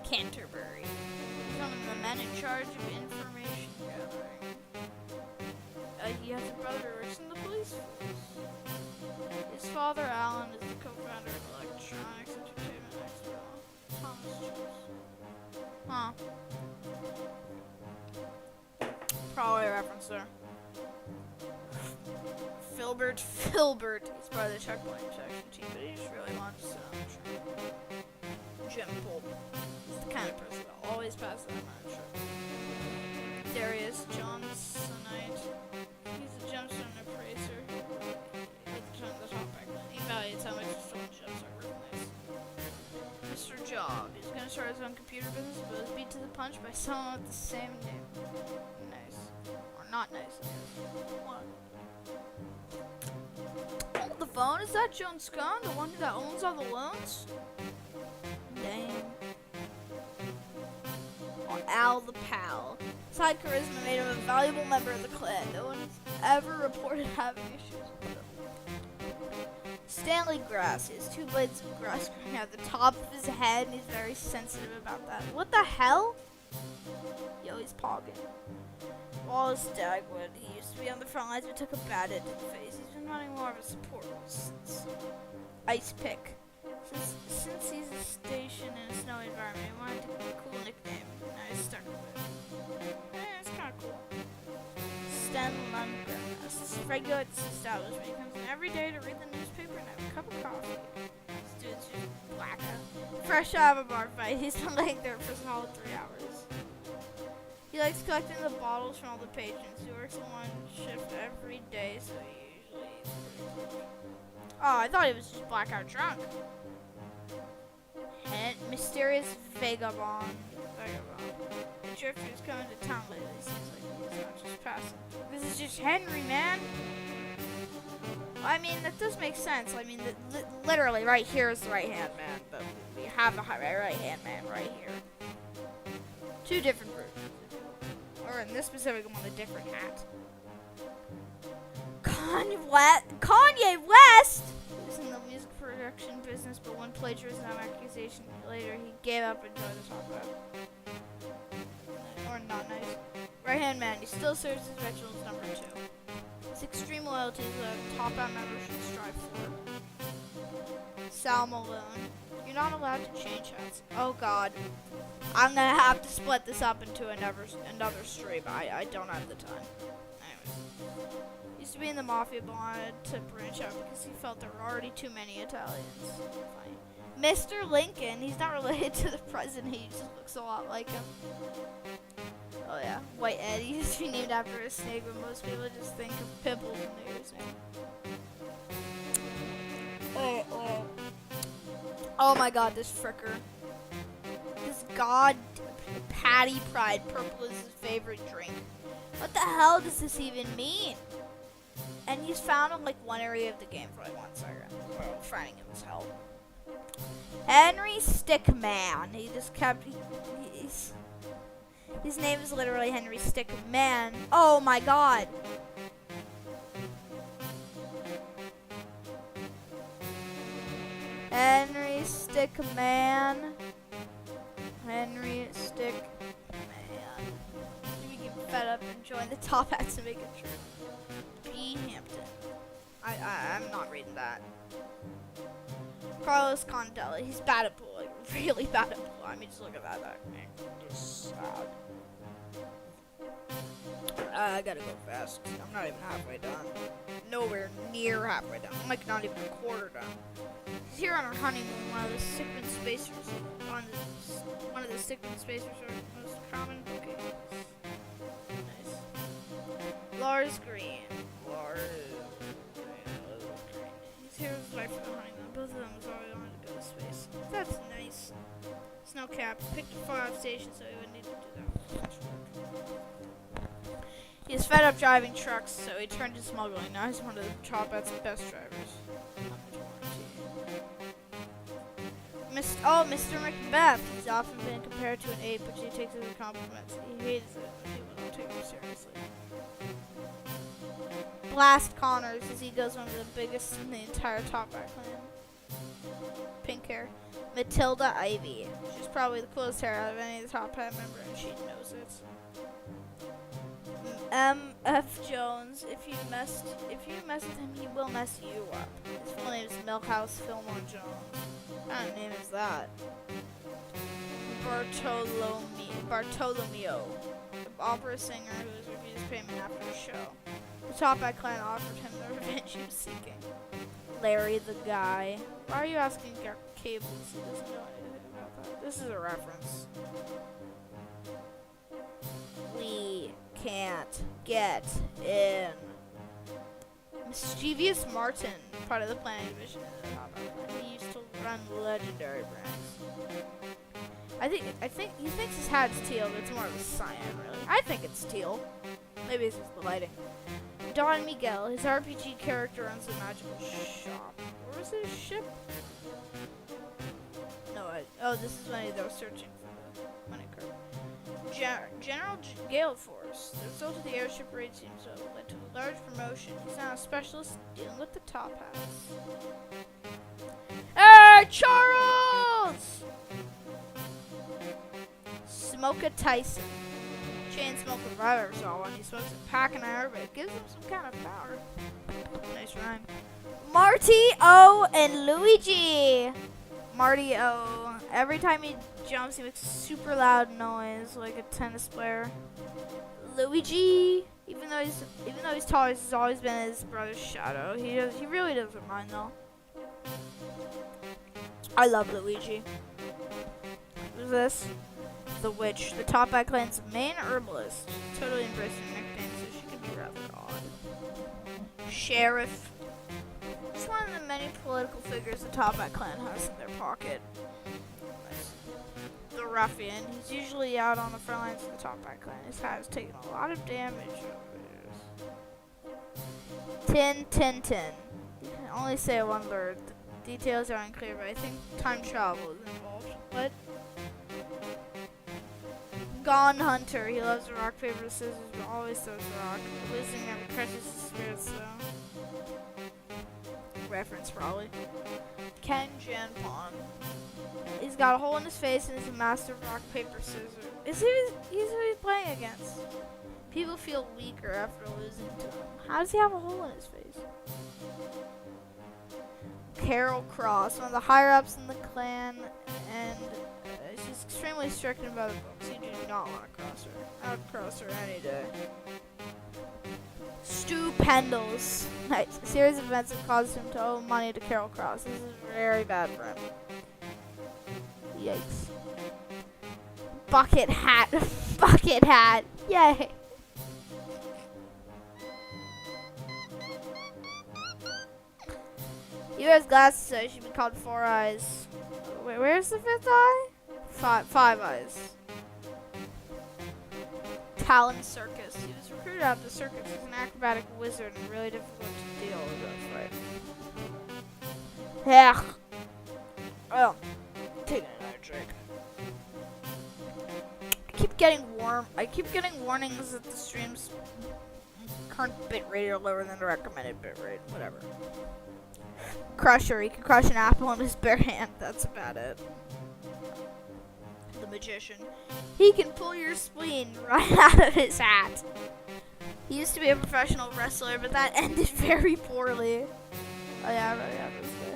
Canterbury. He's one of the men in charge of information gathering. He has a brother who works in the police force. His father, Alan, is the co-founder of Electronics Entertainment Expo. Thomas Jones. Huh. Probably a reference there. Filbert. He's part of the checkpoint protection team, but he just really wants to sit on the train. Jim Pope. He's the kind of person that always passes that amount of trip. Darius Johnsonite. He's a gemstone appraiser. job. He's gonna start his own computer business, but was beat to the punch by someone with the same name. Nice. Or not nice, I guess. What? Hold the phone? Is that Joan Scone, the one that owns all the loans? Dang. Or Al the Pal. His high charisma made him a valuable member of the clan. No one has ever reported having issues with him. Stanley Grass. He has 2 blades of grass growing out the top of his head, and he's very sensitive about that. What the hell? Yo, he's pogging. Wallace Dagwood. He used to be on the front lines, but took a bat hit to the face. He's been running more of a support role since. Ice Pick. Since he's stationed in a snowy environment, he wanted to get a cool nickname. And I stuck with it. It's kind of cool. Sten Lundgren. This regular at this establishment. He comes in every day to read the newspaper and have a cup of coffee. This dude's just blackout. Fresh out of a bar fight, he's been laying there for a solid 3 hours. He likes collecting the bottles from all the patrons. He works one shift every day, so he usually... Oh, I thought he was just blackout drunk. Mysterious vagabond. The drifter is coming to town lately. Seems like he's not just passing. This is just Henry, man. I mean, that does make sense. I mean, literally, right here is the right-hand man. But we have a right-hand man right here. 2 different groups. Or in this specific one, a different hat. Kanye West! He was in the music production business, but one plagiarism accusation later, he gave up and joined the top hat. Or not nice. Right-hand man, he still serves his rituals number 2. His extreme loyalty is what a top hat member should strive for. Sal Malone. You're not allowed to change hats. Oh god. I'm gonna have to split this up into another stream. I don't have the time. Anyways. Used to be in the mafia, but wanted to branch out because he felt there were already too many Italians. Funny. Mr. Lincoln, he's not related to the president, he just looks a lot like him. Oh yeah, White Eddie, he used to be named after a snake, but most people just think of pimples in New Year's name. Oh my god, this fricker. This god Patty Pride, purple is his favorite drink. What the hell does this even mean? And he's found in like one area of the game for like 1 second. Well, finding him as hell. Henry Stickman. He just kept. His name is literally Henry Stickman. Oh my god. Henry Stickman. Henry Stickman. You get fed up and join the top hats and make it true. B. Hampton. I'm not reading that. Carlos Condelli. He's bad at pool. Like, really bad at pool. I mean, just look at that. Just sad. I gotta go fast. I'm not even halfway done. Nowhere near halfway done. I'm like not even a quarter done. He's here on our honeymoon. One of the stickmon spacers. One of the stickmon spacers are most common. Okay. Nice. Lars Green. He's here with his wife for the honeymoon. Both of them was already wanted to go to space. That's nice. Snow cap. Picked a far-off station, so he wouldn't need to do that. He was fed up driving trucks, so he turned to smuggling. Now he's one of the top best drivers. Mr. Macbeth. He's often been compared to an ape, which he takes as a compliment. He hates it when people don't take him seriously. Blast Connors. His ego is one of the biggest in the entire Top Hat clan. Pink hair. Matilda Ivy. She's probably the coolest hair out of any of the Top Hat member, and she knows it. M.F. Jones. If you mess with him, he will mess you up. His full name is Milkhouse Fillmore Jones. What kind of name is that? Bartolomeo. An opera singer who has refused payment after a show. The Top Hat clan offered him the revenge he was seeking. Larry the Guy. Why are you asking Cables? He doesn't know anything about that. This is a reference. We can't get in. Mischievous Martin, part of the planning division. He used to run on legendary brands. I think he thinks his hat's teal, but it's more of a cyan, really. I think it's teal. Maybe it's just the lighting. Don Miguel, his RPG character runs a magical shop. Where was his ship? No, oh, this is when they were searching for the money card. General Gale Force. The result of the airship raid seems to have led to a large promotion. He's now a specialist dealing with the top hats. Hey, Charles! Smoker Tyson. Chain smoker if I ever saw one. He smokes a pack an hour, but it gives him some kind of power. Nice rhyme. Marty O and Luigi. Marty O. Every time he jumps, he makes a super loud noise like a tennis player. Luigi. Even though he's tall, he's always been his brother's shadow. He really doesn't mind though. I love Luigi. Who's this? The Witch, the Top Hat Clan's main herbalist. Totally embraced her nickname, so she can be rather odd. Sheriff. He's one of the many political figures the Top Hat Clan has in their pocket. Nice. The Ruffian. He's usually out on the front lines of the Top Hat Clan. His hat has taken a lot of damage over the years. Tin. You can only say one word. The details are unclear, but I think time travel is involved. What? Gone Hunter. He loves rock, paper, scissors, but always throws rock. Losing never crushes his spirits, though. Reference, probably. Ken Janpon. He's got a hole in his face and is a master of rock, paper, scissors. He's who he's playing against. People feel weaker after losing to him. How does he have a hole in his face? Carol Cross, one of the higher-ups in the clan, and she's extremely strict about the books. You do not want to cross her. I would cross her any day. Stu Pendles. Nice. A series of events have caused him to owe money to Carol Cross. This is very bad for him. Yikes. Bucket Hat. Bucket Hat. Yay. He wears glasses, so he should be called Four Eyes. Wait, where's the fifth eye? Five Eyes. Talon Circus. He was recruited out of the circus. He's an acrobatic wizard and really difficult to deal with. That's right. Yeah. Well, taking another drink. I keep getting warnings that the stream's current bitrate are lower than the recommended bitrate. Whatever. Crusher. He can crush an apple in his bare hand. That's about it. The Magician. He can pull your spleen right out of his hat. He used to be a professional wrestler, but that ended very poorly. Oh yeah, I really have this guy.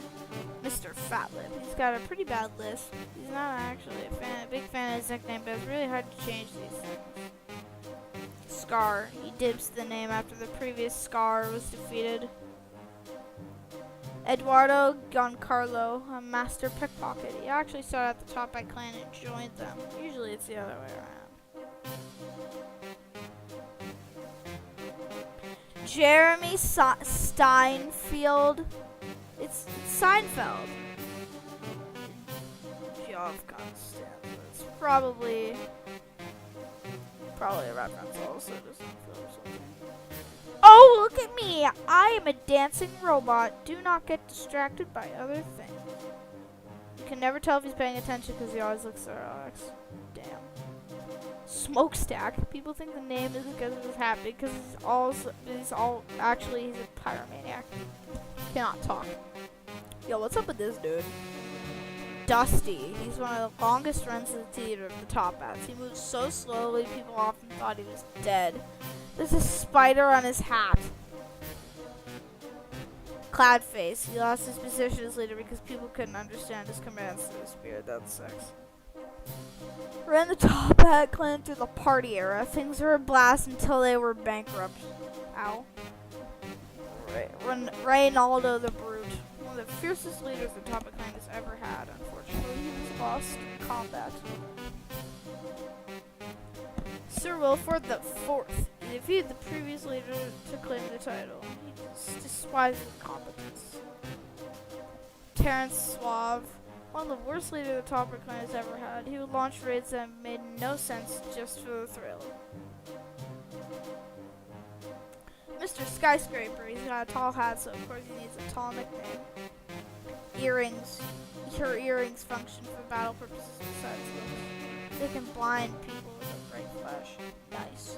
Mr. Fatlip. He's got a pretty bad list. He's not actually a big fan of his nickname, but it's really hard to change these things. Scar. He dibs the name after the previous Scar was defeated. Eduardo Giancarlo, a master pickpocket. He actually started at the Top Hat Clan and joined them. Usually it's the other way around. Jeremy Steinfeld. It's Seinfeld. Geoff Constanza. It's probably a reference also to Seinfeld or something. Oh, look at me! I am a dancing robot. Do not get distracted by other things. You can never tell if he's paying attention because he always looks so relaxed. Damn. Smokestack. People think the name is because of his hat because he's a pyromaniac. Cannot talk. Yo, what's up with this dude? Dusty. He's one of the longest runs of the theater of the Top Hats. He moves so slowly, people often thought he was dead. There's a spider on his hat. Cloudface. He lost his position as leader because people couldn't understand his commands to his beard. That sucks. Ran the Top Hat Clan through the party era. Things were a blast until they were bankrupt. Ow. Reynaldo the Brute. One of the fiercest leaders the Top Hat Clan has ever had. Unfortunately, he was lost in combat. Sir Wilford the Fourth. He defeated the previous leader to claim the title. He despises competence. Terrence Suave. One of the worst leaders the Topper clan has ever had. He would launch raids that made no sense just for the thrill. Mr. Skyscraper, he's got a tall hat, so of course he needs a tall nickname. Earrings. Her earrings function for battle purposes besides looks. They can blind people with a bright flash. Nice.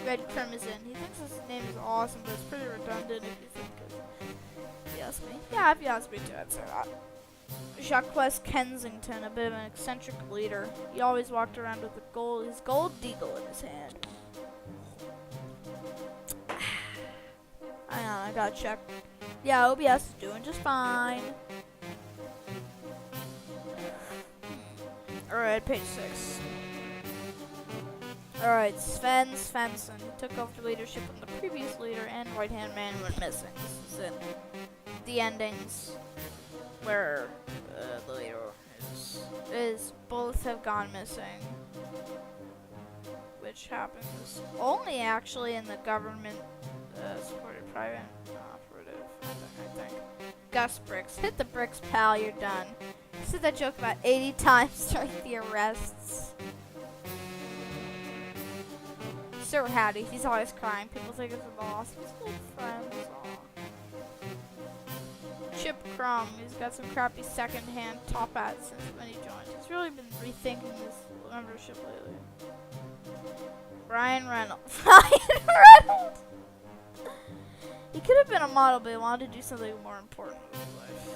Red Crimson. He thinks his name is awesome, but it's pretty redundant if you think of. If you ask me. Yeah, if you ask me too, I'd say that. Jacques Kensington, a bit of an eccentric leader. He always walked around with his gold deagle in his hand. Hang on, I gotta check. Yeah, OBS is doing just fine. Alright, page 6. Alright, Sven Svensson. He took over leadership when the previous leader and right-hand man went missing. This is in the endings where the leader is both have gone missing. Which happens only actually in the government supported private operative, I think. Gus Bricks. Hit the bricks, pal, you're done. I said that joke about 80 times during the arrests. Sir Hattie, he's always crying. People think it's a loss. He's good friends. Aww. Chip Crumb, he's got some crappy second-hand top hats since when he joined. He's really been rethinking his membership lately. Brian Reynolds. Brian Reynolds! He could have been a model, but he wanted to do something more important with his life.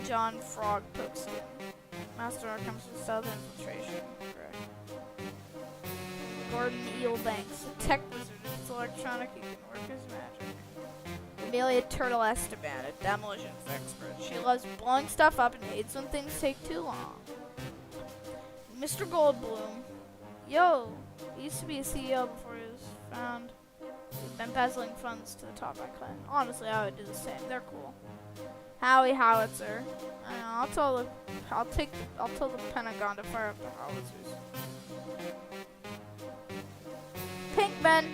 John Frog Pokeskin. Master comes from South Infiltration. Correct. Gordon Eelbanks. A tech wizard. If it's electronic, he can work his magic. Amelia Turtle Esteban. A demolitions expert. She loves blowing stuff up and hates when things take too long. Mr. Goldblum. Yo! He used to be a CEO before he was found. He's been embezzling funds to the top I clan. Honestly, I would do the same. They're cool. Howie Howitzer. I don't know, I'll tell the Pentagon to fire up the howitzers. Pinkman.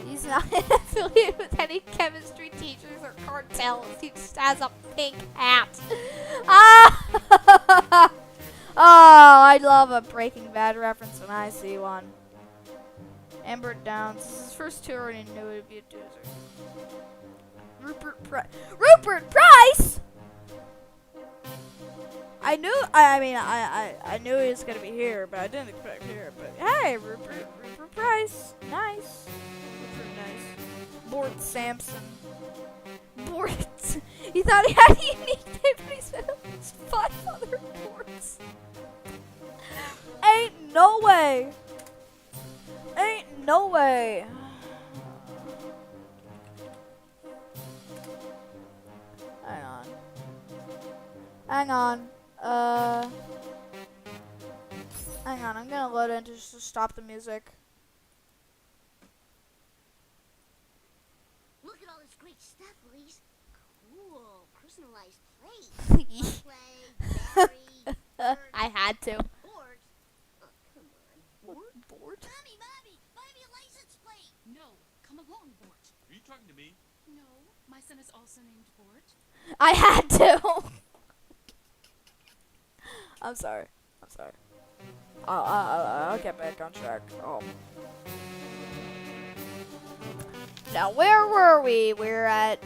He's not affiliated with any chemistry teachers or cartels. He just has a pink hat. Ah! Oh, I love a Breaking Bad reference when I see one. Amber Downs. This is his first tour and he knew it would be a doozer. Rupert Price! I knew he was gonna be here, but I didn't expect here. But hey, Rupert Price. Nice. Rupert nice. Bort Sampson. Bort. He thought he had a unique name, but he said it was 5 other Borts. Ain't no way. Ain't no way. Hang on. I'm gonna load in just to stop the music. Look at all this great stuff, Elise. Cool, personalized plates. Play, I had to. board. Oh, come on. Board? Mommy, buy me a license plate. No, come along, Bort. Are you talking to me? No, my son is also named Bort. I had to. I'm sorry. I'll get back on track. Oh. Now, where were we? We're at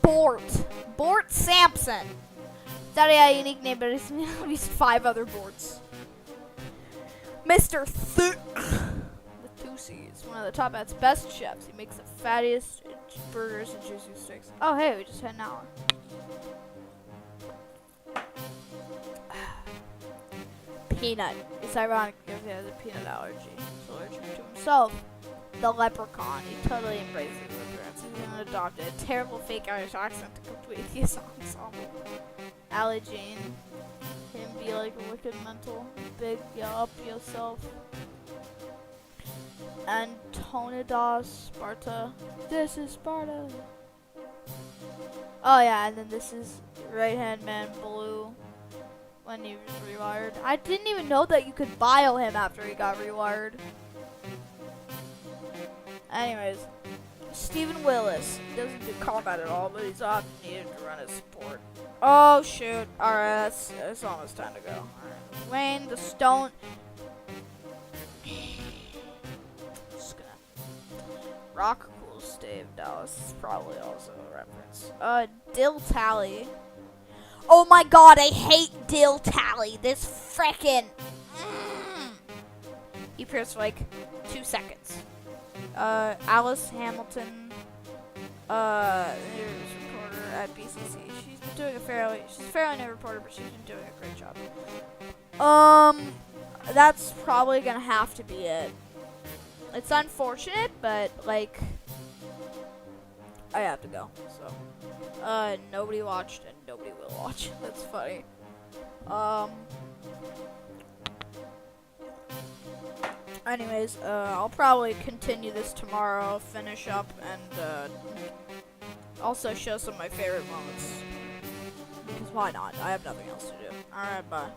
Bort Sampson. Thought he had a unique name, but it's at least 5 other Borts. Mr. Thick with 2 C's. One of the top hat's best chefs. He makes the fattiest burgers and juicy steaks. Oh, hey, we just had an hour. Peanut. It's ironic because he has a peanut allergy. He's allergic to himself. The leprechaun. He totally embraces his appearance. He's gonna adopt a terrible fake Irish accent to complete his ensemble. Allie Jane. Him be like a wicked mental. Big up yourself. Antonidas Sparta. This is Sparta. Oh yeah, and then this is right hand man Blue. When he was rewired. I didn't even know that you could bio him after he got rewired. Anyways, Stephen Willis doesn't do combat at all, but he's often needed to run as support. Oh shoot! All right, it's almost time to go. All right. Wayne the Stone. Just gonna rock cool Dave Dallas is probably also a reference. Dill Tally. Oh my god, I hate Dill Tally. This frickin'. He appears for like 2 seconds. Alice Hamilton, news reporter at BCC. She's been doing she's a fairly new reporter, but she's been doing a great job. That's probably gonna have to be it. It's unfortunate, but like, I have to go. So, nobody watched and nobody will watch. That's funny. Anyways, I'll probably continue this tomorrow, finish up, and also show some of my favorite moments. Because why not? I have nothing else to do. Alright, bye.